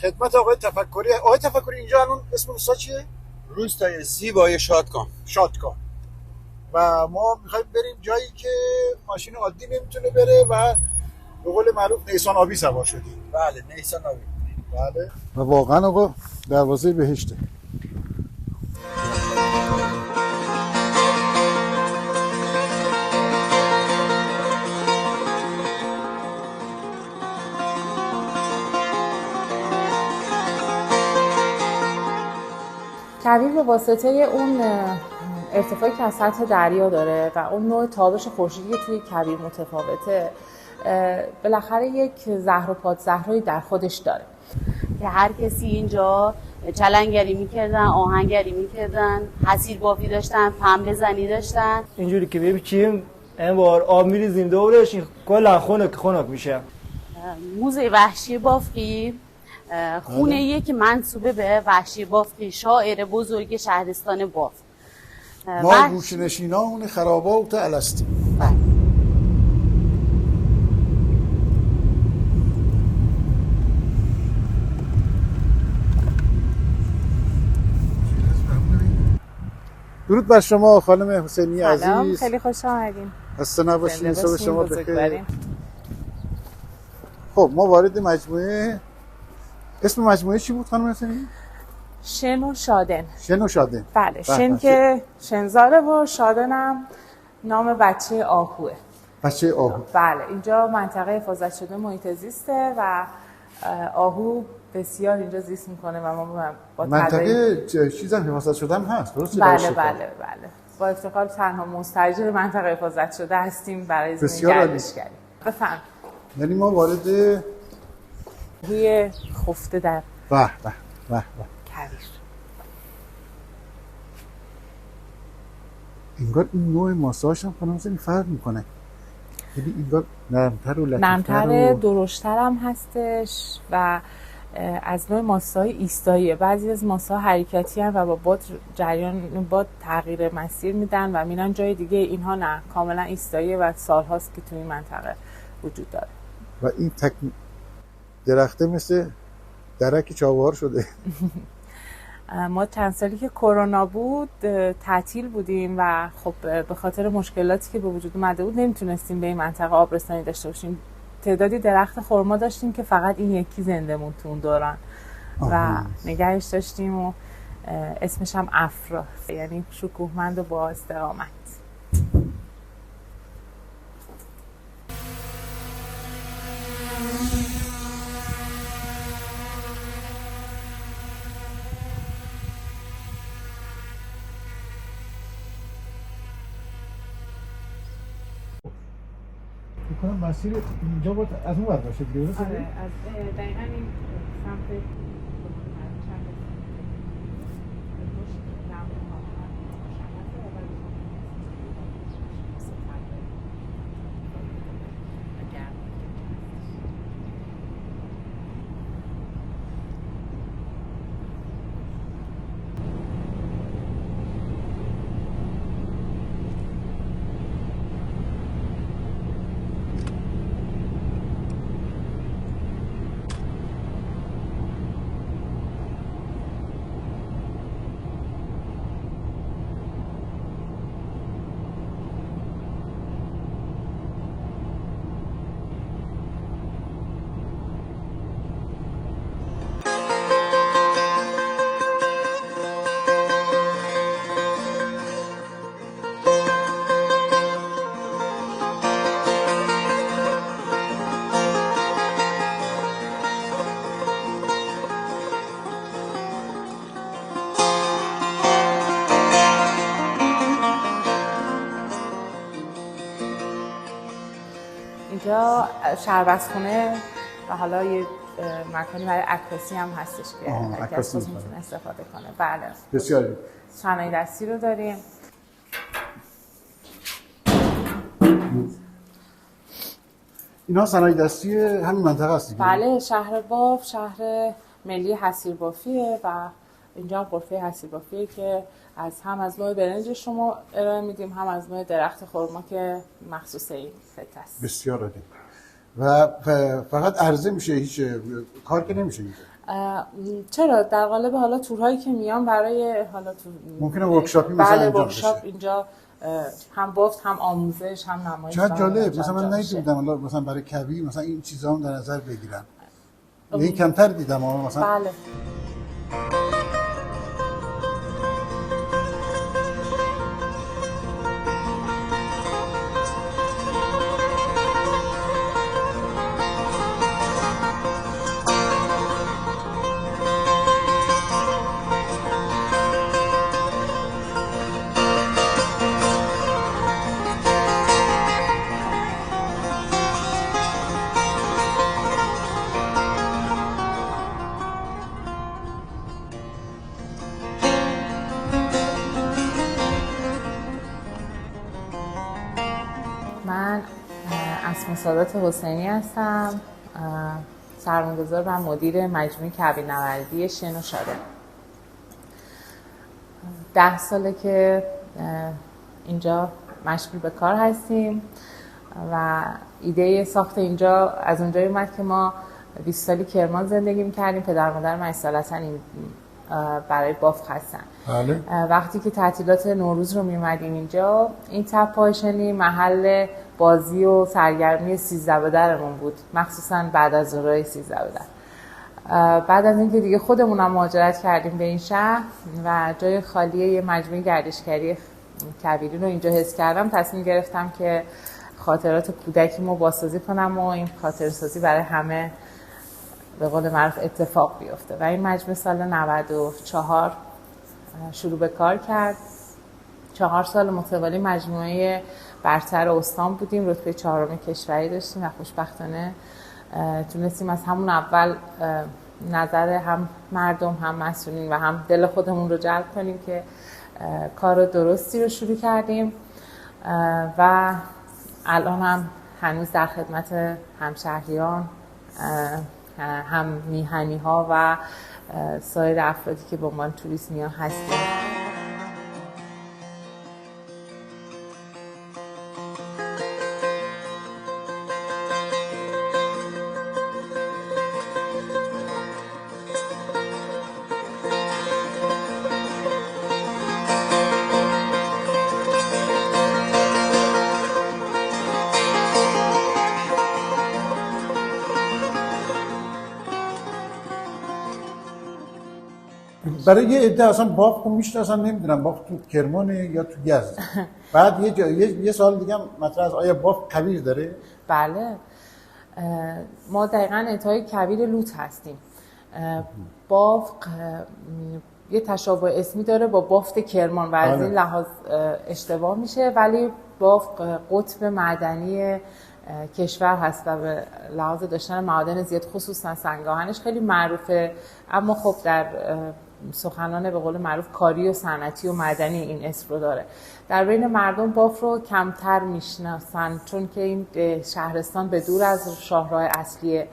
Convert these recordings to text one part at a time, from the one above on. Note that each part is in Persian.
خدمت آقای تفکری. آقای تفکری اینجا الان اسم روستا چیه؟ روستای زیبای شادکام. شادکام. و ما میخوایم بریم جایی که ماشین عادی نمیتونه بره و به قول معروف نیسان آبی سوار شدیم. بله نیسان آبی. بله. و واقعا آقا دروازه بهشته. کویر به واسطه اون ارتفاعی که از سطح دریا داره و اون نوع تابش خورشیدی که توی کویر متفاوته، بالاخره یک زهر و پادزهرایی در خودش داره که هر کسی اینجا چلنگری میکردن، آهنگری میکردن، حصیر بافی داشتن، پنبه زنی داشتن. اینجوری که بپیچیم این بار آب میریزیم دورش این کلا خنک میشه. موزه وحشی بافقی خونه که منسوبه به وحشی بافقی، شاعر بزرگ شهرستان بافق. ما گوشه‌نشینان خرابات الستی. درود بر شما خانم حسینی عزیز. سلام، خیلی خوش آمدین. خسته نباشین، صبح شما بخیر. خب ما وارد مجموعه، اسم مجموعه چی بود خانم حسینی؟ شن و شادن. شن و شادن. بله، شن که شنزاره و شادنم نام بچه آهوه. بچه آهو. بله، اینجا منطقه حفاظت شده محیط زیسته و آهو بسیار اینجا زیست میکنه و ما با منطقه چیزم حفاظت شده هم هست، درسته؟ بله. با افتخار تنها مستاجر منطقه حفاظت شده هستیم برای زمین گردشگری. بفهم. یعنی ما وارد روی خفته در کویر. انگار این نوع ماساژ هم خانم حسینی فرق میکنه. یعنی انگار نرمتر و لطیفتر و درشتر هم هستش و از نوع ماساژ ایستاییه. بعضی از ماساژ حرکتی هم و با باد تغییر مسیر میدن و میرن جای دیگه. اینها نه، کاملا ایستاییه و سالهاست که توی این منطقه وجود داره. و این درخته مثل درک چابهار شده. ما چند سالی که کرونا بود تعطیل بودیم و خب به خاطر مشکلاتی که به وجود اومده بود نمیتونستیم به این منطقه آبرسانی داشته باشیم. تعدادی درخت خرما داشتیم که فقط این یکی زنده موند تو اون دوران و نگهش داشتیم و اسمش هم افرا، یعنی شکوهمند و با استقامت. میکنم مسیر اینجا باید از اون ور باشه دیگه. آره، از دقیقا این سمت اینجا شربتخونه و حالا یه مکانی برای عکاسی هم هستش که عکاسی میتونه استفاده کنه. بله، بسیار. صنایع دستی رو داریم. اینا صنایع دستی همین منطقه هست دیگه؟ بله، شهر باف شهر ملی حصیر بافیه و اینجا هم غرفه حصیر بافیه که هم از نوع برنج شما ارائه میدیم، هم از نوع درخت خرما که مخصوص این خطه است. بسیار عالی. و فقط عرضه میشه، هیچ کار که نمیشه اینجا؟ چرا در قالب حالا تورهایی که میان برای حالا ممکنه ورکشاپی مثلا بله انجام ورکشاپ بشه. اینجا هم بافت هم آموزش هم نمایش. چقدر جالب. مثلا من ندیدم مثلا برای کبیر مثلا این چیزا هم در نظر بگیرن. یه کمتر دیدم مثلا. بله. من اسماء سادات حسینی هستم، سرمایه‌گذار و مدیر مجموعه کبیرنوردی شن و شادن. 10 ساله که اینجا مشغول به کار هستیم و ایده ساخت اینجا از اونجایی اومد که ما 20 سالی کرمان زندگی می‌کردیم. پدر مادر من اصالتاً این برای بافت هستن. بله. وقتی که تعطیلات نوروز رو می‌اومدیم اینجا، این تپه‌های شنی محل بازی و سرگرمی 13 به درمون بود، مخصوصاً بعد از ظهرهای 13 به در. بعد از اینکه دیگه خودمونم مهاجرت کردیم به این شهر و جای خالی یه مجموعه گردشگری کبیری رو اینجا حس کردم، تصمیم گرفتم که خاطرات کودکیمو بازسازی کنم و این خاطرسازی برای همه به قول معروف اتفاق بیفته و این مجموعه سال 94 شروع به کار کرد. 4 سال متوالی مجموعه برتر استان بودیم، رتبه 4م کشوری داشتیم و خوشبختانه تونستیم از همون اول نظر هم مردم هم مسئولین و هم دل خودمون رو جلب کنیم که کار درستی رو شروع کردیم و الان هم هنوز در خدمت همشهریان، هم میهنی ها و سایر افرادی که به عنوان توریست میان هستیم. برای یه عده اصلا بافت رو میشناسن، نمیدونم بافت تو کرمانه یا تو یزد. بعد یه سوال دیگه هم مطرح است، آیا بافت کبیر داره؟ بله، ما دقیقاً انتهای کبیر لوط هستیم. بافت یه تشابه اسمی داره با بافت کرمان و از این لحاظ اشتباه میشه، ولی بافت قطب معدنی کشور هست و به لحاظ داشتن معادن زیاد خصوصا سنگاهنش خیلی معروفه، اما خب در سخنان به قول معروف کاری و صنعتی و مدنی این اسم رو داره. در بین مردم بافت رو کمتر میشناسن چون که این شهرستان به دور از شاهراه اصلی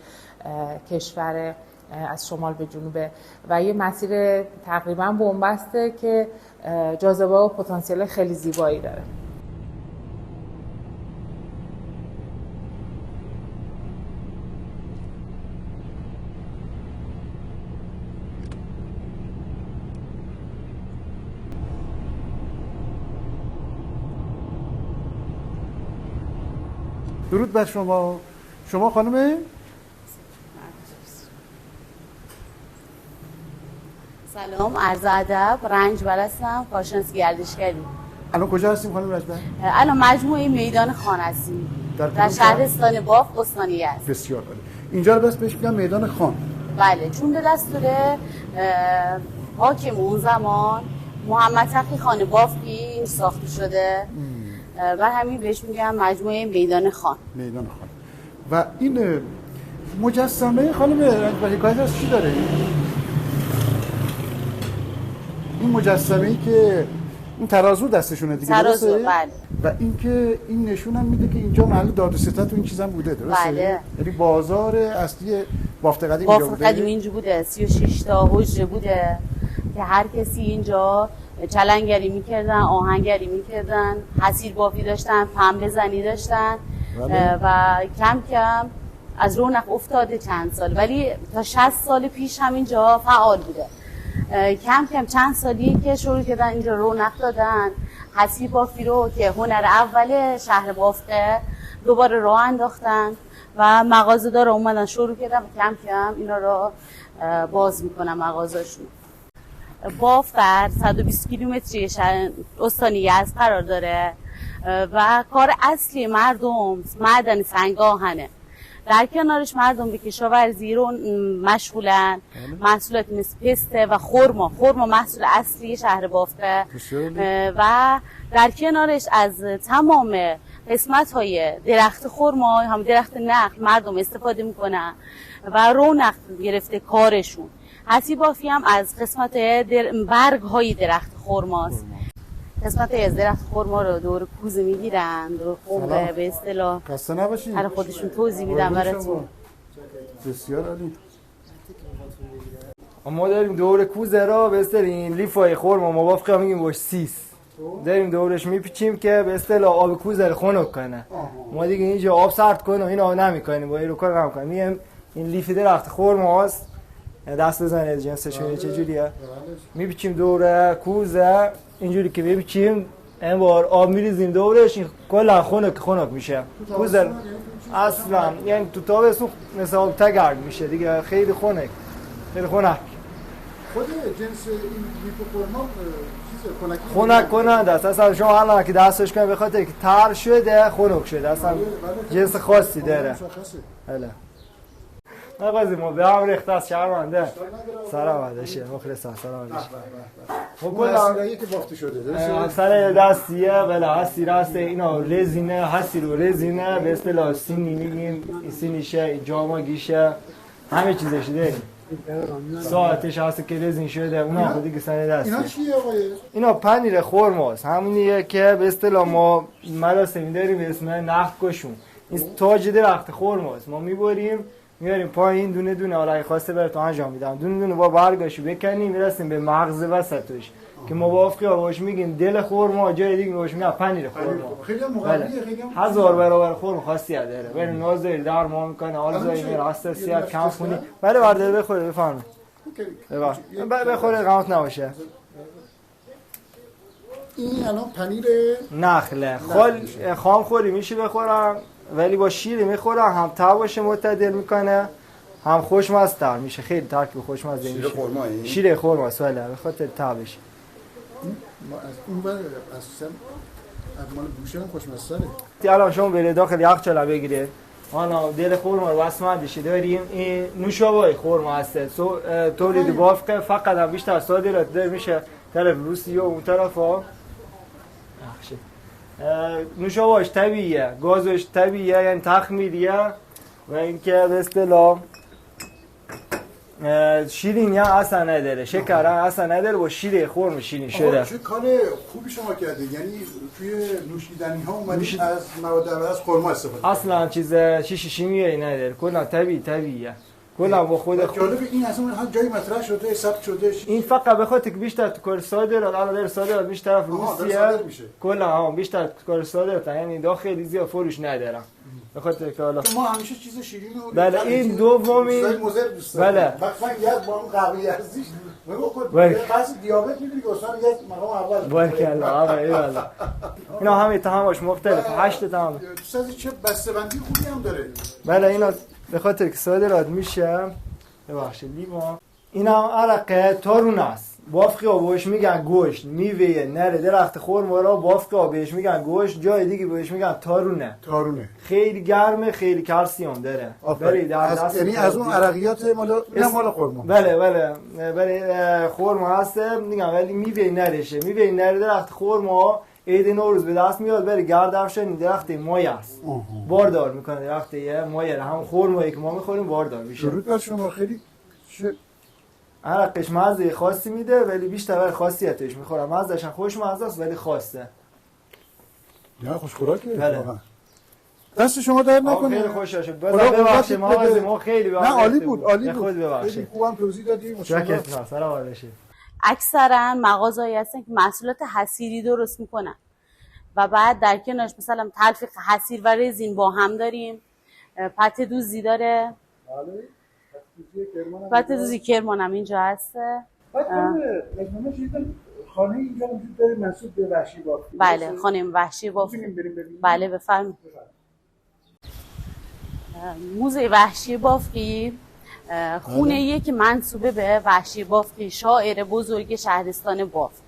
کشور، از شمال به جنوبه و یه مسیر تقریبا بنبسته که جاذبه و پتانسیل خیلی زیبایی داره. درود بر شما. شما خانم؟ سلام، عرض ادب، رنجبر هستم، کارشناس گردشگری. الان کجا هستیم خانم رنجبر؟ الان مجموعه میدان خان هستیم در شهرستان بافت استان یزد. بسیار عالی. اینجا رو بس بهش میگن میدان خان. بله، چون به دستور حاکم اون زمان محمد تقی خان بافتی ساخته شده و همین بهش میگم مجموعه میدان خان. میدان خان. و این مجسمه خانم رنجبر حکایت از چی داره؟ این مجسمه‌ای که این ترازو دستشونه دیگه، ترازو، درسته؟ بله. و اینکه این نشون هم میده که اینجا محل داد و ستد و این چیزا بوده، درسته؟ بله. یعنی بازار اصلی بافت قدیم اینجا بوده. بافت قدیم اینجا بوده، 36 تا حجره بوده که هر کسی اینجا چلنگری میکردن، آهنگری میکردن، حصیر بافی داشتن، پنبه زنی داشتن و کم کم از رونق افتاده چند سال، ولی تا 60 سال پیش هم اینجا فعال بوده. کم کم چند سالیه که شروع کردن اینجا رونق دادن، حصیر بافی رو که هنر اول شهر بافقه دوباره راه انداختن و مغازه‌دارا اومدن شروع کردن و کم کم اینا رو باز میکنن مغازه‌شون. بافق در 120 کیلومتری استان یزد قرار داره و کار اصلی مردم معدن سنگ آهنه. در کنارش مردم به کشاورزی رو مشغولن، محصولات مثل پسته و خرما محصول اصلی شهر بافقه و در کنارش از تمام قسمت‌های درخت خرما هم درخت نخل مردم استفاده میکنن و رونق گرفته کارشون. حصیر بافی هم از قسمت برگ‌های درخت خرماست. قسمت از درخت خرما رو دور کوزه میگیرن، دور خمره به اصطلاح. خسته نباشید. هر خودشون توضیح میدن براتون. بسیار عالی. ما داریم دور کوزه را به اصطلاح این لیفای خرما موافقه میگیم باش سیس. داریم دورش میپیچیم که به اصطلاح آب کوزه رو خنک کنه. ما دیگه اینجا آب سرد کنه اینا نمیکنیم، با این رو کار نمیکنیم. میگیم این لیف درخت خرماست. دست بزنید جنسش چجوریه؟ میپیچیم دور کوزه اینجوری که میپیچیم، این بار آب میریزیم دورش، این کلا خنک میشه. کوزه اصلا یعنی تو تابستون مثل آب تگرد میشه دیگه، خیلی خنک. خود جنس این لیف خرما خنک کننده است. اصلا شما الان که دستش کنید به خاطر که تر شده خنک شده، اصلا جنس خاصی داره. بله. نقاضی ما به هم ریخته از شهرمنده سلام علیشه مخلصم سلام علیشه. خب کلا که بافته شده درسته؟ سر دستیه بله هستی راسته اینا رزینه، هستی رو رزینه به اصطلاح سینی میگیم، این سینیشه جاما گیشه همه چیزش داریم. ساعتش هست که رزین شده اونا خودی که سر دستیه. اینا چیه آقای؟ اینا پنیر خرماست، همونیه که به اصطلاح ما مراسمی داریم به اسم نخل کشون. این تاج درخت خرماست، ما میبریم میاریم پایین دونه دونه، حالا خواسته براتون انجام میدم، دونه دونه با برگاشو بکنیم میرسیم به مغز وسطش که موافقی باش میگیم دل خرما، جای دیگه باش میگن پنیر خرما. خیلی مقاومه، خیلی هزار برابر خرما خاصیت داره. بریم نازل درمان میکنه، آلزایمر، حساسیت، کم خونی. بله برده بخوره بفرمایید. بخوره غلط نباشه. این الان پنیر نخله. خام خوری میشه بخورم ولی با شیر میخورم، هم تا باشه معتدل میکنه هم خوشمزه میشه، خیلی ترکیب خوشمزه میشه. شیر خرمایی؟ شیر خرما سواله به خاطر تابش. ما از اون بر اساسا مال بوشه هم خوشمزه الان شما برید داخل یخچال بگیرید، حالا دل خرما رو بسمندش داریم، این نوشابه خرما هست، تولید بافقه فقط هم بیشتر صادرات داره میشه طرف روسیه و اون طرفا. نوشابه‌اش طبیعیه، گازش طبیعیه یعنی تخمیریه و اینکه به اصطلاح شیرینی اصلا نداره، شکر اصلا نداره، با شیر خرم شیرین شده. چه کار خوبی شما کردید، یعنی توی نوشیدنی ها اومدید از مواد اول از خرما استفاده اصلا چیز شیمیایی نداره، کلا طبیعیه. کلا با خود جالب این اصلا هر جایی مطرح شده ثبت شده. این فقط به خاطر که بیشتر تو کار صادرات الان در صادرات بیشتر طرف روسیه کلا بیشتر کار صادرات، یعنی داخلی زیاد فروش ندارن به خاطر که حالا ما همیشه چیز شیرین رو بله این دومی بله مثلا یک با اون قوی ارزش بعضی دیابت می‌بینی که اصلا یک مقام اول بارکالله آقا ایوالله اینا همه طعمش مختلف 8 طعم دوست چه بسته‌بندی خوبی هم داره. بله اینا به خاطر که صادرات میشه ببخشید لیوان اینا عرق تارون است. بافقی ها بهش میگن گوشت، میوه نره درخت خرما را بافقی ها بهش میگن گوشت، جای دیگه بهش میگن تارونه. خیلی گرمه، خیلی کلسیم داره. برای در دست یعنی از اون عرقیات مال خرما. بله برای خرما هست میگن ولی میوه نرشه. میوه نره درخت خرما عید نوروز به دست میاد، برای گرد افشانی درخت مایه است. باردار میکنه درخت مایه، هم خرمایی که ما میخوریم باردار میشه. درود بر شما. خیلی عرقش مزه خاصی میده ولی بیشتر برای خاصیتش میخورم. مزهش هم خوشمزه است ولی خاصه. نه خوشخوراکه. بله. دست شما در نکنه. خیلی خوشحال شد. ببخشید ما خیلی نه عالی بود. خود ببخشید. خیلی خوبم توضیح دادی. متشکرم. سلام علیکم. اکثرا مغازهایی هستن که محصولات حصیری درست میکنن و بعد در کنارش مثلا تلفیق حصیر و رزین با هم داریم. پته دوزی داره. بله. پته دوزی کرمان هم اینجا هسته. بعد رزمانه شدیدن خانه اینجا وجود داره منصوب به وحشی بافقی. بله خانه وحشی بافقی. بریم ببینیم. بله بفرمایید. موزه وحشی بافقی خونه که منسوبه به وحشی بافقی، شاعر بزرگ شهرستان بافق.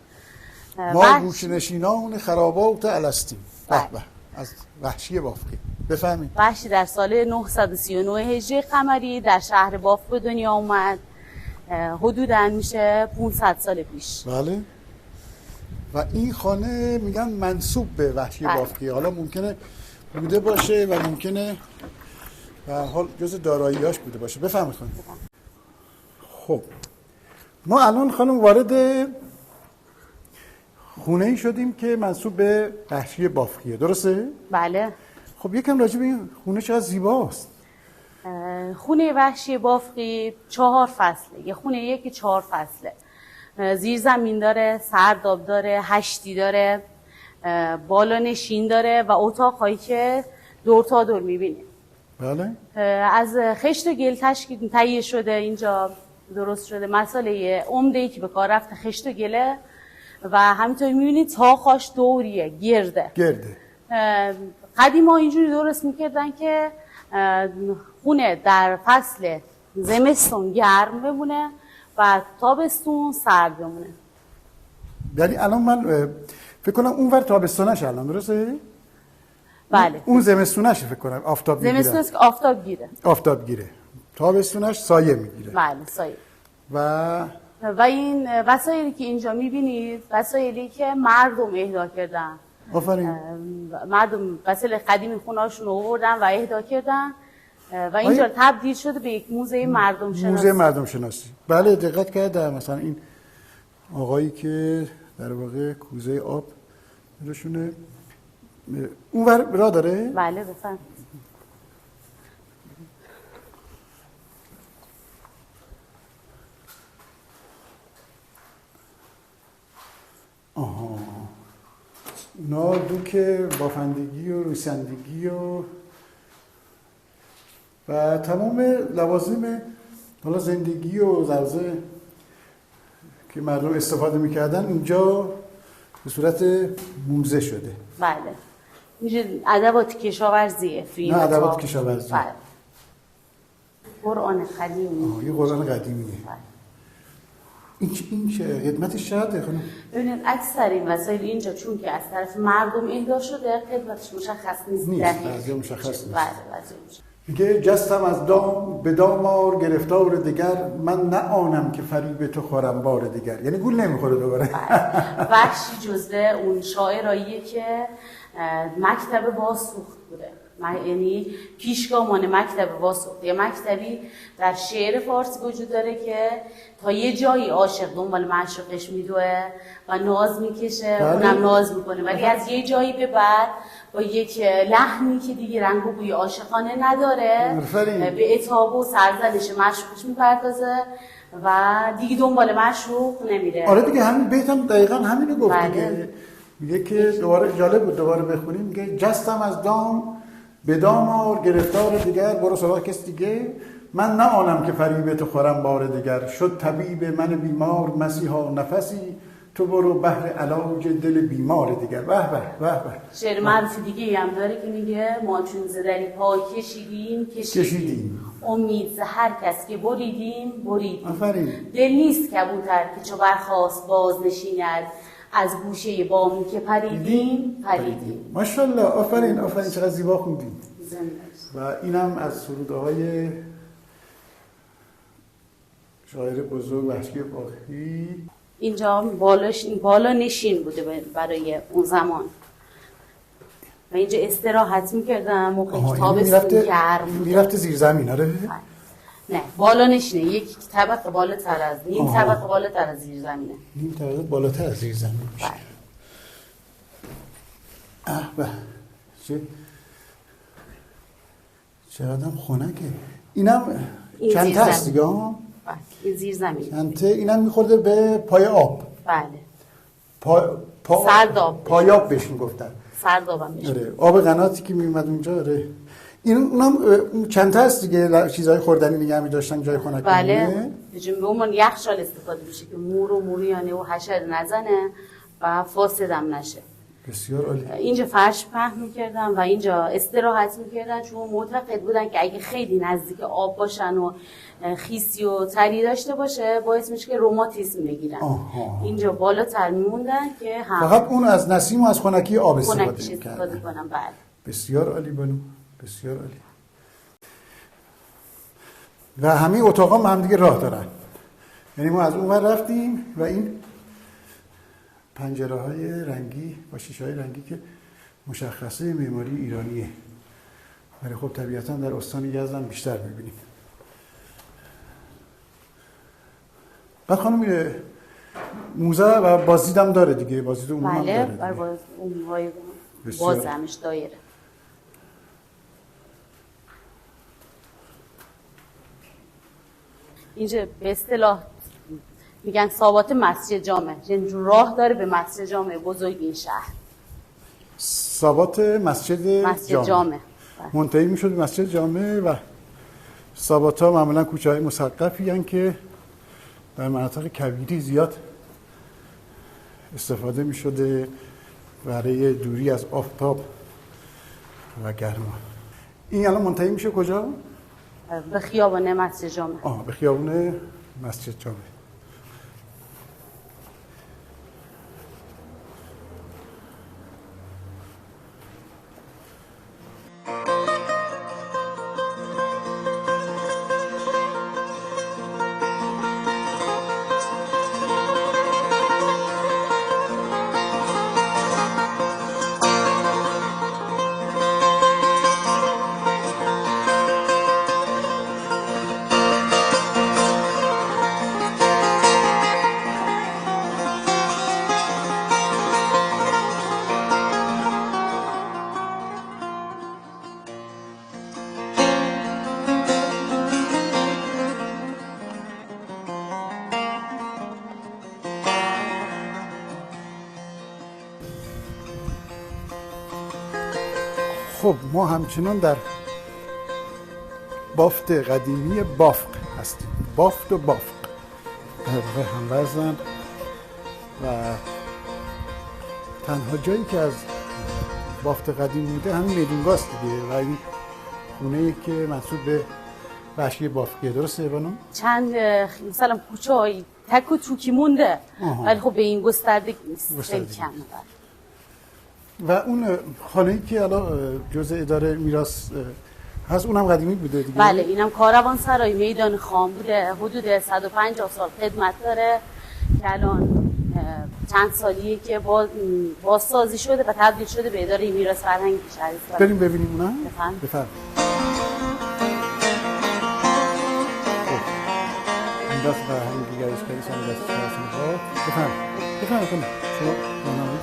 ما گوشه‌نشینان خرابات الستیم. به به از وحشی بافقی بفهمید. وحشی در سال 939 هجری قمری در شهر بافق به دنیا اومد. حدوداً میشه 500 سال پیش. بله. و این خانه میگن منسوب به وحشی بافقی. حالا ممکنه بوده باشه و ممکنه به هر حال جز دارایی‌هاش بوده باشه. بفهمید خانم. خب ما الان خانم وارد خونه‌ای شدیم که منسوب به وحشی بافقیه، درسته؟ بله. خب یکم راجع به این خونه چقدر زیباست. خونه وحشی بافقی 4 فصله. یه خونه که 4 فصله. زیر زمین داره، سرداب داره، هشتی داره، بالا نشین داره و اتاق‌هایی که دور تا دور می‌بینید. بله. از خشت و گل تشکیل تهیه شده، اینجا درست شده. مسئله عمده‌ای که به کار رفته خشت و گله و همینطور می‌بینید تاقاش دوریه، گرده. قدیما اینجوری درست می‌کردن که خونه در فصل زمستون گرم بمونه و تابستون سرد بمونه. یعنی الان من فکر کنم اونور تابستونش الان درسته؟ بله. اون زمستونش فکر کنم آفتاب میگیره. زمستونش که آفتاب گیره. آفتاب گیره. تابستونش سایه میگیره. بله سایه. و این وسایلی که اینجا میبینید وسایلی که مردم اهدا کردن. آفرین. مردم وسایل قدیمی خونه‌هاشون رو آوردن و اهدا کردن و اینجا تبدیل شده به یک موزه مردم شناسی. موزه مردم شناسی. بله دقت کردم. مثلا این آقایی که در واقع کوزه آب روشونه اونور راه داره؟ بله بفرمایید. آها. اونا دوک بافندگی و روسندگی و تمام لوازم حالا زندگی و زرزه که مردم استفاده میکردن اینجا به صورت موزه شده. بله. اینجا ادوات کشاورزیه. نه ادوات کشاورزی. بله. قرآن قدیمی. یه قرآن قدیمیه. بله. این چه خدمتش چقدره خانم؟ ببینید اکثر این وسایل اینجا چون که از طرف مردم اهدا شده خدمتش مشخص نیست. بعضی مشخص نیست. بله بعضی. میگه جستم از دام به دامار گرفتار دگر، من نه آنم که فریب تو خورم بار دگر. یعنی گول نمیخوره دوباره. وحشی جزو اون شاعراییه که مکتب واسوخت بوده. یعنی پیشگامان مکتب واسوخت. یه مکتبی در شعر فارسی وجود داره که تا یه جایی عاشق دنبال معشوقش میدوه و ناز میکشه. اونم ناز میکنه ولی از یه جایی به بعد با یک لحنی که دیگه رنگ و بوی عاشقانه نداره به عتاب و سرزنش معشوقش میپردازه و دیگه دنبال معشوق نمیره. آره دیگه همین بیت هم دقیقاً همینو گفت دیگه. میگه که دوباره جالب بود دوباره بخونیم. میگه جستم از دام به دامار گرفتار دیگر، برو سراغ کس دیگه، من نه آنم که فریب تو خورم بار دیگر، شد طبیب من بیمار مسیحا نفسی، تو برو بهر علاج دل بیمار دیگر. به به به به. شعر معروف دیگه هم داره که میگه ما چون زدری پا کشیدیم امید ز هر کس که بریدیم آفرین. دل نیست کبوتر که چو برخاست باز نشیند، از گوشه بامی که پریدیم ماشاءالله. آفرین آفرین. چقدر زیبا خوندیم. و اینم از سروده‌های شاعر بزرگ وحشی بافقی. اینجا بالا نشین بوده برای اون زمان و اینجا استراحت میکردن موقع تابستون گرم میرفته زیر زمین. آره نه بالا نشینه. یک طبقه بالاتر از نیم طبقه بالاتر از زیر زمینه. نیم طبقه بالاتر از زیر زمین میشه. به چقدر خنکه. اینم چند تا هست دیگه؟ بله این زیر زمین. کنته اینم میخورده به پای آب. بله. سرداب. پایاب بهش میگفتن. سردابم میشه. آره آب قناتی که میومد اونجا. آره اونم چند تا هست دیگه چیزای خوردنی دیگه هم داشتن جای خنک. بله به عنوان یخچال استفاده میشه که موریانه و حشره نزنه و فاسدم نشه. بسیار عالی. اینجا فرش پهن میکردن و اینجا استراحت میکردن، چون معتقد بودن که اگه خیلی نزدیک آب باشن و خیسی و تری داشته باشه باعث میشه که روماتیسم بگیرن. اینجا بالاتر میموندن که فقط اون از نسیم و از خنکی آب استفاده کنن. بله. بسیار عالی بانو، بسیار عالی. و همه اتاقا هم دیگه راه دارن، یعنی ما از اون ور رفتیم و این پنجره های رنگی با شیشه های رنگی که مشخصه معماری ایرانیه، ولی خب طبیعتا در استان یزد بیشتر میبینیم. بعد خانم موزه و بازدید هم داره دیگه، بازدید عمومی هم داره. بله بر عمومی باز همش دایره. اینجا به اصطلاح میگن سابات مسجد جامع، یعنی راه داره به مسجد جامع بزرگ این شهر. سابات مسجد جامع منتهی میشد به مسجد جامع و سابات ها معمولا کوچه های مسقفی هستند که در مناطق کویری زیاد استفاده میشده برای دوری از آفتاب و گرما. این الان منتهی میشه کجا؟ به خیابان مسجد جامع. به خیابان مسجد جامع. خب ما همچنان در بافت قدیمی بافق هستیم. بافت و بافق در واقع هموزن و تنها جایی که از بافت قدیم بوده همین میدونگاست دیگه و این خونه‌ای که منسوب به وحشی بافقیه. درسته بانو؟ چند مثلا کوچه های تک و توکی مونده ولی خب به این گستردگی نیست، خیلی کمه. و اون خانه‌ای که الان جزء اداره میراث هست اونم قدیمی بوده دیگه؟ بله اینم کاروانسرای میدان خام بوده، حدود 150 سال خدمت داره که الان چند سالیه که بازسازی شده و تبدیل شده به اداره میراث فرهنگی شهر. بریم ببینیم اونم؟ بفرمایید. میراث فرهنگی گردشگری سنت شهر. بفرمایید. شما راهنمایی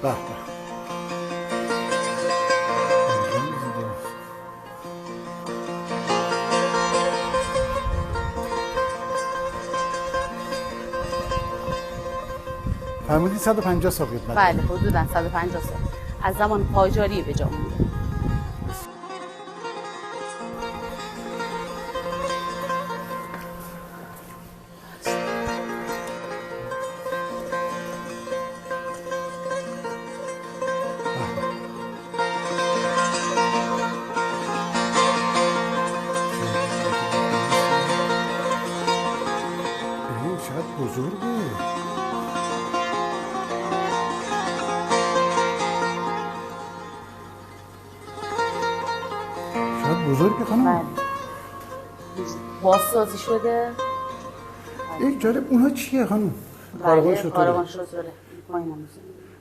به به. فرمودید 150 سال خدمت. بله حدوداً 150 سال از زمان قاجاری به جا مونده. بزرگه خانم؟ بله بازسازی شده. این جالب. اونها چیه خانم؟ کاروان شطوره.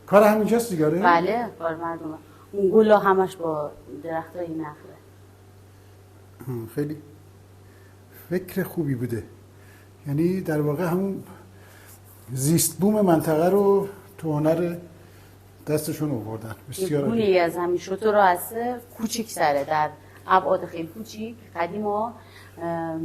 کار همینجاست دیگه؟ بله کار مردمه. اون گلا همش با درختای نخله. خیلی فکر خوبی بوده، یعنی در واقع همون زیست بوم منطقه رو تو هنر دستشون آوردن یه بسیار عالی. گونه‌ای از همین شتر هسته کوچیک سره در ابعاد خیلی کوچیک. قدیما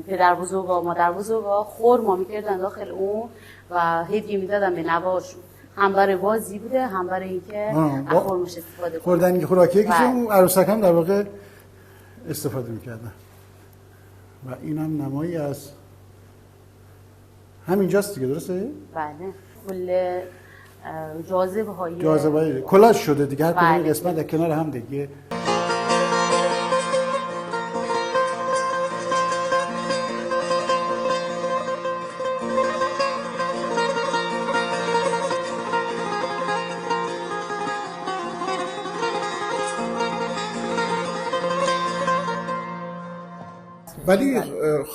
پدر بزرگا مادر بزرگا خرما میکردن داخل اون و هدیه میدادن به نوه‌هاشون، هم برای بازی بوده هم برای اینکه از خرمش استفاده کنن. خوردنی خوراکیه که اون عروسک هم در واقع استفاده میکردن. و اینم نمایی از همینجاست دیگه، درسته؟ بله. کل جاذبه‌های کلاژ شده دیگه، هر کدوم بله. قسمت در کنار هم دیگه. ولی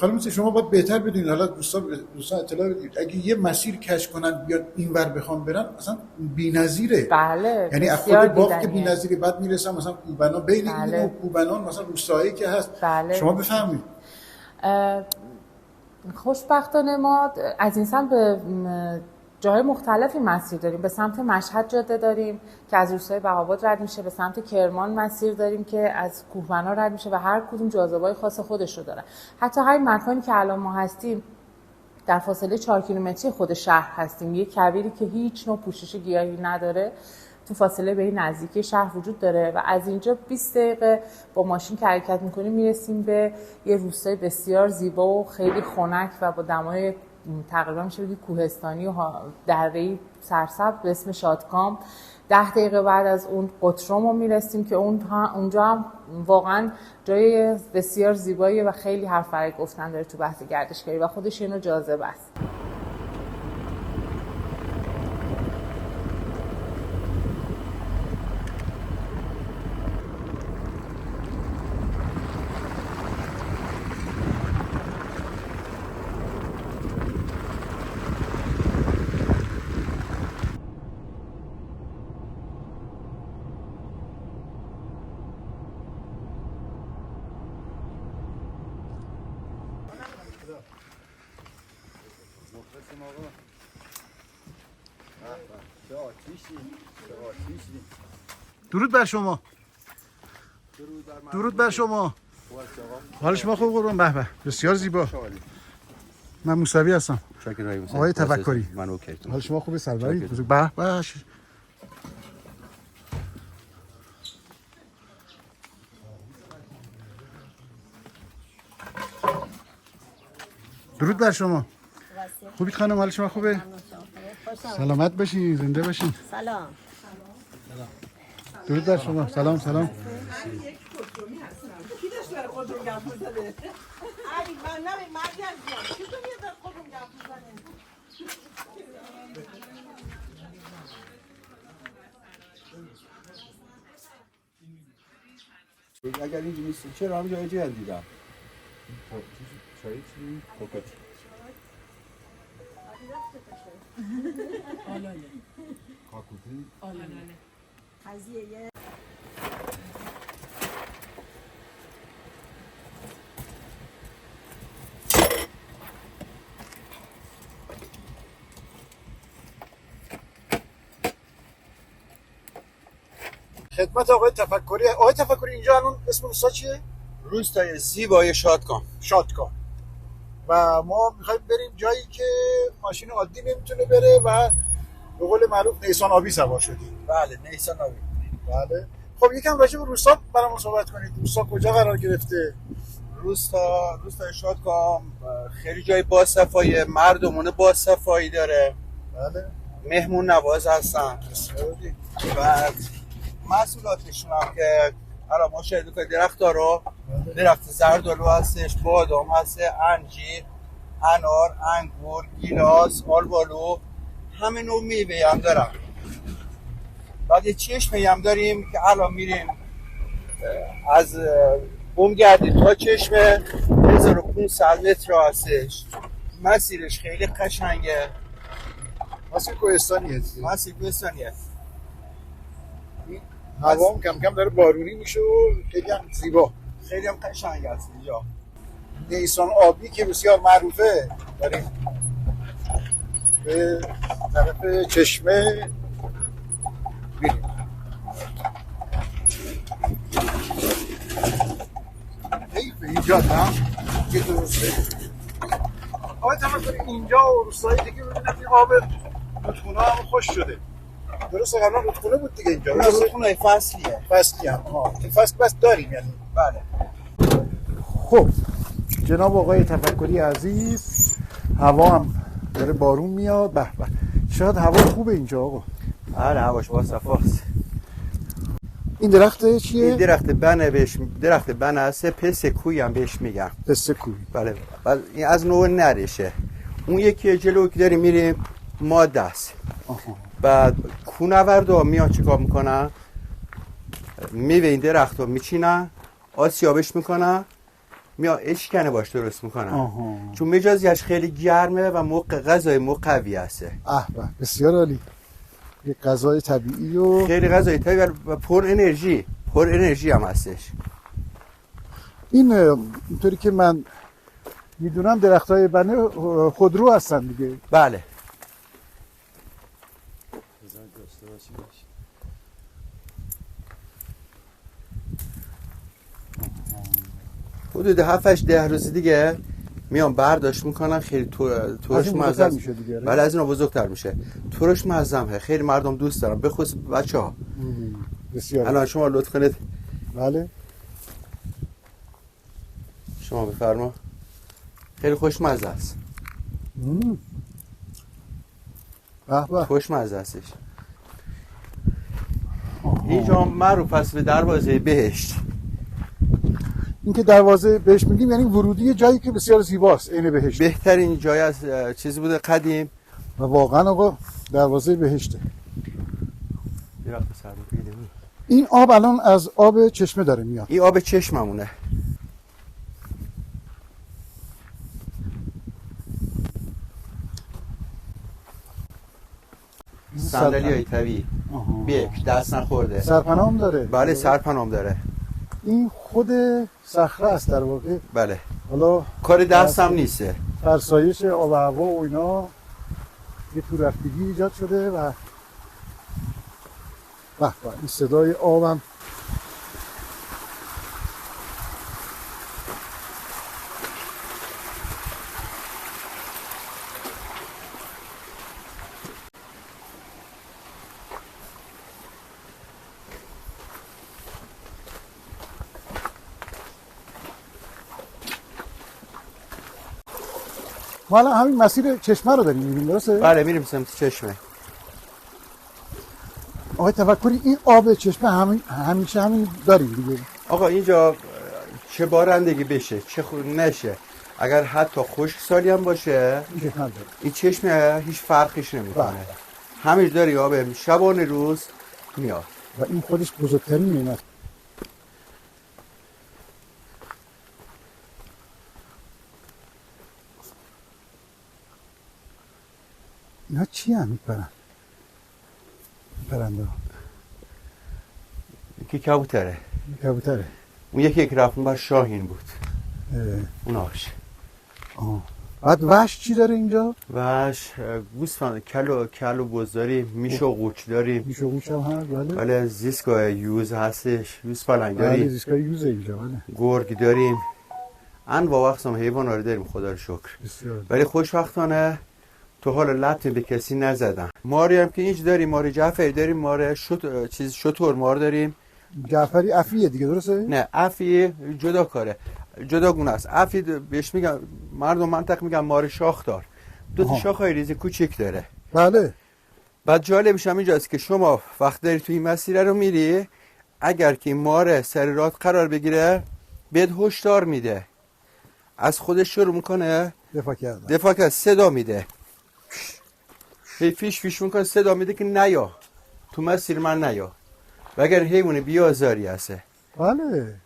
خانم شما باید بهتر بدونید، حالا دوستان اطلاع بدید، اگه یه مسیر کش کنن بیاد اینور بخوام برن اصلا بی‌نظیره. بله، یعنی از خود باغ که بی‌نظیره، بعد میرسم مثلا کوبنا، بین این و کوبنان مثلا روستایی که هست. بله. شما بفهمید. خوشبختانه ما از این سمت به جاهای مختلفی مسیر داریم. به سمت مشهد جاده داریم که از روستای بهاواد رد میشه، به سمت کرمان مسیر داریم که از کوهبنا رد میشه و هر کدوم جاذبه‌های خاص خودش رو داره. حتی همین مکانی که الان ما هستیم در فاصله 4 کیلومتری خود شهر هستیم. یه کویری که هیچ نوع پوشش گیاهی نداره تو فاصله به این نزدیکی شهر وجود داره و از اینجا 20 دقیقه با ماشین که حرکت میکنیم میرسیم به یه روستای بسیار زیبا و خیلی خنک و با دمای تقریبا میشه بگید کوهستانی و دره‌ای سرسبز به اسم شادکام. 10 دقیقه بعد از اون قطرم رو میرسیم که اونجا هم واقعا جای بسیار زیباییه و خیلی حرف برای گفتن داره تو بحث گردشگری و خودش اینو جاذبه است. درود بر شما. درود بر شما. حال شما خوب قربان؟ به به، بسیار زیبا. من موسوی هستم. آقای تفکری. من اوکی. حال شما خوبه؟ سلوری بزرگ. به به. درود بر شما. خوبید خانم؟ حال شما خوبه؟ سلامت باشین، زنده باشین. سلام. درود بر شما. سلام سلام. اگر اینجا نیست چرا هم جای دیدم چای چی؟ کوکاچی قضیه خدمت آقای تفکری. آقای تفکری اینجا الان اسم روستا چیه؟ روستای زیبای شادکام. شادکام. و ما میخوایم بریم جایی که ماشین عادی نمیتونه بره و به قول معروف نیسان آبی سوار شدیم. بله، نیسان آبی. بله. خب یکم راجع به روستا برامون صحبت کنید. روستا کجا قرار گرفته؟ روستای شادکام خیلی جای باصفایی، مردمون باصفایی داره. بله. مهمون نواز هستن. و محصولاتشون هم که الان ما شاید که درخت زردآلو هستش، بادام هست، انجیر، انار، انگور، گیلاس، آلبالو، همه نوع میوه هم دارن. بعد یه چشمه هم داریم که الان میریم از بومگردی تا چشمه 1500 متر هستش. مسیرش خیلی قشنگه. مسیر کوهستانیه. هوا کم کم داره بارونی میشه و خیلی هم زیبا، خیلی هم قشنگ است اینجا. نیسان آبی که بسیار معروفه. داریم به طرف چشمه میریم. اینجا هم که درسته. آقای تفکری اینجا و روستایی دیگه ببینم این آب رودخونه هم خوش شده. درسته قبلا رودخونه بود دیگه اینجا. رودخونه فصلیه. فصلی هم. این فصل بس داریم یعنی. بله. خب جناب آقای تفکری عزیز، هوا هم داره بارون میاد. به به شاید هوا خوبه اینجا آقا. آره هواش با صفاست. این درخت چیه؟ این درخت بنه بهش درخت بنه است، پس کوی هم بهش میگن. پس کوی. بله. این از نوع نریشه. اون یکی جلو که داریم میریم ماده است. بعد کونوردا میان چیکار میکنن؟ میوه این درخت رو میچینن، آسیابش میکنن، میان اشکنه باش درست میکنن. چون مجازیش خیلی گرمه و موقع غذای مقوی هسته. بسیار عالی. یه غذای طبیعی و خیلی غذای طبیعی و پر انرژی هم هستش. این اینطوری که من میدونم درختای بنه خودرو هستن دیگه. بله. حدود 7-8 روز دیگه میان برداشت میکنن. خیلی ترش مزه میشه دیگه. بله از اینا بزرگتر میشه. ترش مزه خیلی مردم دوست دارن، به خصوص بچه‌ها. بسیار. الان شما لطف کنید. بله. شما بفرما. خیلی خوشمزه است. به به. خوشمزه استش. اینجا معروف است به دروازه بهشت. این که دروازه بهشت میگیم یعنی ورودی جایی که بسیار زیباست، عین بهشت. بهترین جای از چیزی بوده قدیم و واقعا آقا دروازه بهشته. این آب الان از آب چشمه داره میاد. این آب چشممونه. صندلی های طبیعی. بیک دست نخورده. سرپناه هم داره. بله سرپناه هم داره. این خود صخره است در واقع. بله. حالا کار دست هم نیسته. فرسایش آب و هوا و اینا یه تو رفتگی ایجاد شده و این صدای آبم ما الان همین مسیر چشمه رو داریم میریم درسته؟ بله میریم سمت چشمه. آقای تفکری این آب چشمه همیشه همین داریم دیگه. آقا اینجا چه بارندگی بشه چه نشه، اگر حتی خشک سالی هم باشه این چشمه هیچ فرقش نمیکنه. همیشه داری آب شبانه روز میاد و این خودش بزرگترین نعمت. اینا چی هم میپرن؟ پرنده ها یکی کبوتره. کبوتره. اون یکی که رفتون بر شاهین بود. اوناش. بعد وحش چی داره اینجا؟ وحش گوسفند کلو بز داریم، میش و قوچ داریم. میش و قوچ هم هست بله. بله زیستگاه یوز هستش، یوز پلنگ داریم. بله زیستگاه یوز اینجا بله. گرگ داریم. انواع اقسام حیوانات رو داریم خدا رو شکر. بسیار. ولی خوشبختانه تو حال لطمه به کسی نزدن. ماری هم که اینج داریم، ماری جعفری داریم، ماری شتر مار داریم. جعفری افیه دیگه درسته؟ نه افی جدا کاره، جدا گونه است. افی بهش میگن مردم منطق میگن مار شاخدار. دو تا شاخهای ریزی کوچیک داره. بله. بعد جالبش هم اینجاست که شما وقت داری تو این مسیر رو میری، اگر که مار سر راه قرار بگیره بهت هشدار میده، از خودش شروع میکنه دفاع کرد، صدا میده، فیش میکنه، صدا میده که نیا تو مسیر من نیا، و اگر حیوان بیازاری هسته. بله.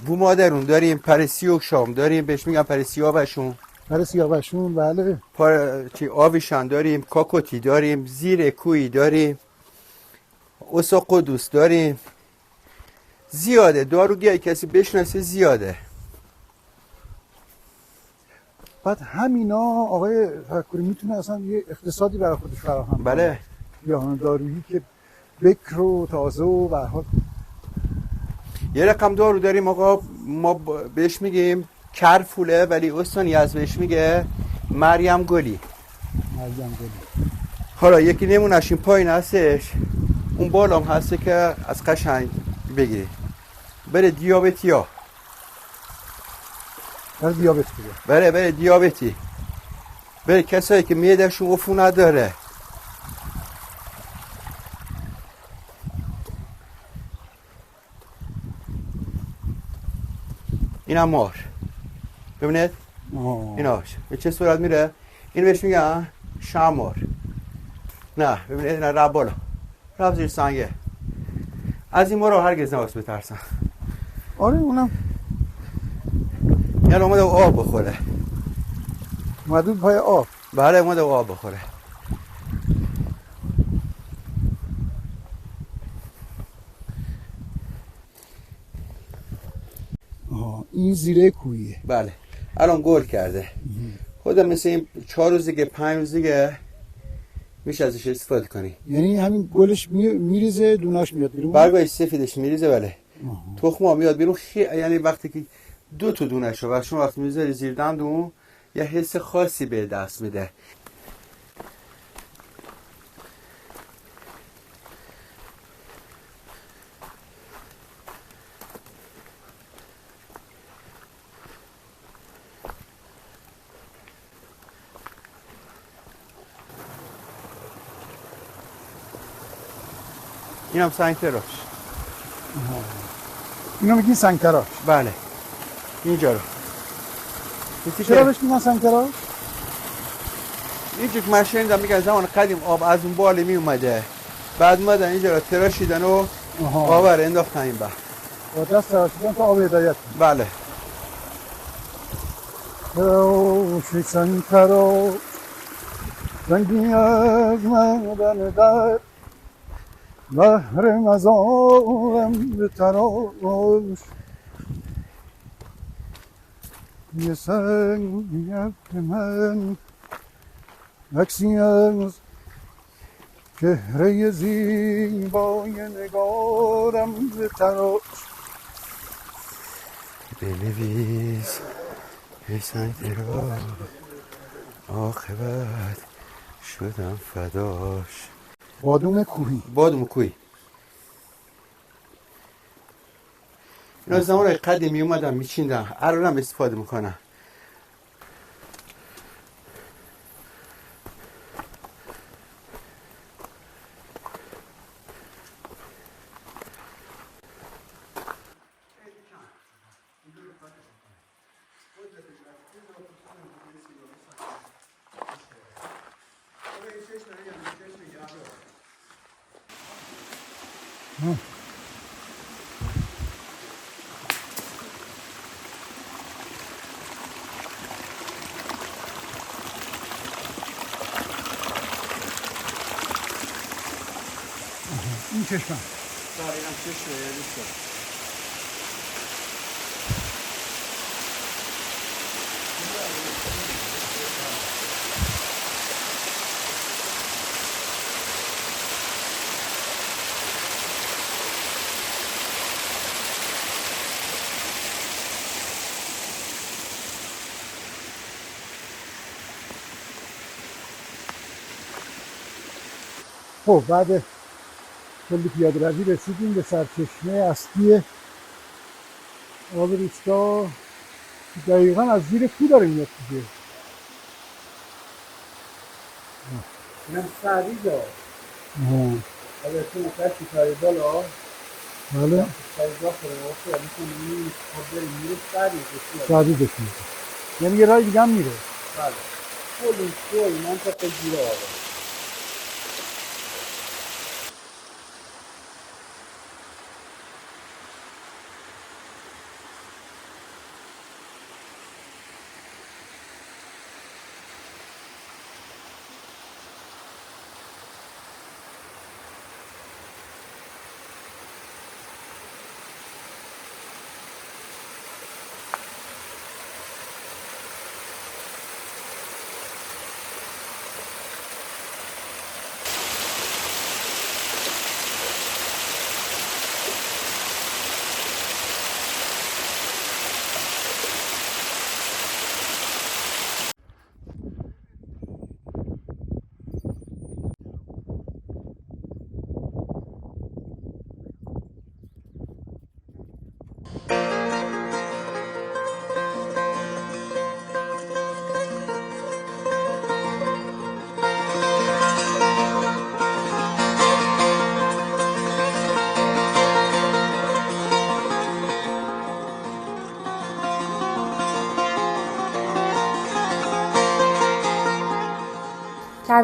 بو مادرون داریم، پرسیوک شام داریم، بهش میگن پرسیاوشون. پرسیاوشون بله. آویشان داریم، کاکوتی داریم، زیر کوی داریم، اوسا قدوس داریم. زیاده داروگی کسی بشناسه زیاده. بعد همینا آقای تفکری میتونه اصلا یه اقتصادی برای خودش فراهم کنه. بله. یا دارویی که بکر و تازه و به حال یه رقم دارو داریم آقا، ما بهش میگیم کرفوله، ولی استانی از بهش میگه مریم گلی. حالا یکی نمونش این پایین هستش، اون بالا هم هسته که از قشنگ بگیری. بره دیابتیا، بره دیابتی، بره کسایی که معده‌شون عفونت داره. اینم مار، ببینید ایناش به چه صورت میره. این بهش میگن شمار. نه ببینید اینا رب بالا، رب زیر سنگه. از این مارو هرگز نباید بترسن. آره اونم یعنی اومده آب بخوره. مدود پای آب. بله اومده آب بخوره. این زیره کویه. بله الان گل کرده. خودم مثل این 4 روز دیگه 5 روز دیگه میشه ازش استفاده کنی. یعنی همین گلش میریزه دوناش میاد بیرون. برگای سفیدش میریزه. بله تخمه میاد بیرون. یعنی وقتی که 2 تا دونش رو شما وقتی میذاری زیر دندون یه حس خاصی به دست میده. این هم سنگ تراش. اینو میگین سنگ تراش؟ بله اینجا رو. چرا بهش میگن سنگ تراش؟ اینجا که من شنیدم میگن زمان قدیم آب از اون بالا می اومده، بعد اومدن اینجا رو تراشیدن و آب رو انداختن این بحر. با دست تراشیدن تا آب هدایت. بله. تراش سنگ تراش رنگی از مدن در بحر مزارم به تراش یه سنگ من عکسی از چهره زیبای نگارم به تراش بنویس ای سنگ تراش عاقبت شدم فداش. بادوم کوهی. بادوم کوهی اینا زمان قدیمی اومدن میچیندن، الان هم استفاده میکنن. این چشمم. بله اینم چشمه دوستا. خب بعد کلی پیاده روی رسیدیم به سرچشمه اصلی آب روستا. دقیقا از زیر کو داره میاد دیگه. اینم سریده. حالا تو کسی کاری بالا. بله. کاری داخل واسه میتونی خود میره سریده شد. یعنی یه راه دیگه هم میره. بله. کلی منطقه گیره آقا.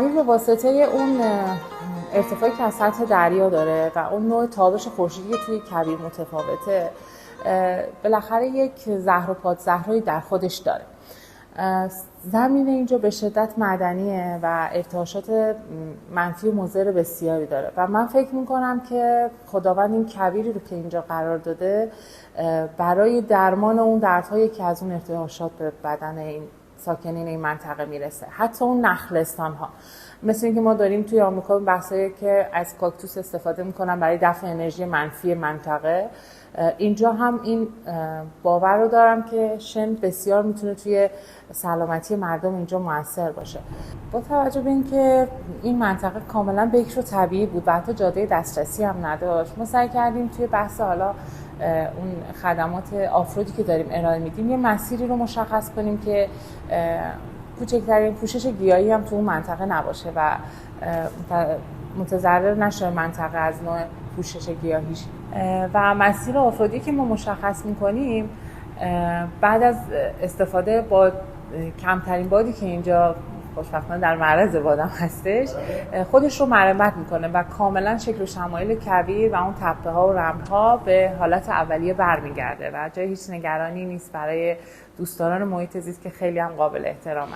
کویر به واسطه اون ارتفاعی که از سطح دریا داره و اون نوع تابش خورشیدی که توی کویر متفاوته، بالاخره یک زهر و پادزهرایی در خودش داره. زمین اینجا به شدت معدنیه و ارتعاشات منفی و مضر بسیاری داره و من فکر میکنم که خداوند این کویری رو که اینجا قرار داده برای درمان اون دردهایی که از اون ارتعاشات به بدن این ساکنین این منطقه میرسه. حتی اون نخلستان ها مثل اینکه ما داریم توی آمریکا بحثایی که از کاکتوس استفاده میکنن برای دفع انرژی منفی منطقه، اینجا هم این باور رو دارم که شن بسیار میتونه توی سلامتی مردم اینجا موثر باشه. با توجه به اینکه این منطقه کاملا بکر و طبیعی بود و حتی جاده دسترسی هم نداشت، ما سعی کردیم توی بحث حالا اون خدمات آفرودی که داریم ارائه میدیم یه مسیری رو مشخص کنیم که کوچکترین پوشش گیاهی هم تو اون منطقه نباشه و متضرر نشه منطقه از نوع پوشش گیاهیش. و مسیر آفرودی که ما مشخص میکنیم بعد از استفاده با کمترین بادی که اینجا خوشبختانه در معرض بادم هستش خودش رو مرمت میکنه و کاملا شکل و شمایل کویر و اون تپه ها و رمل ها به حالت اولیه برمیگرده و جای هیچ نگرانی نیست برای دوستداران محیط زیست که خیلی هم قابل احترامه.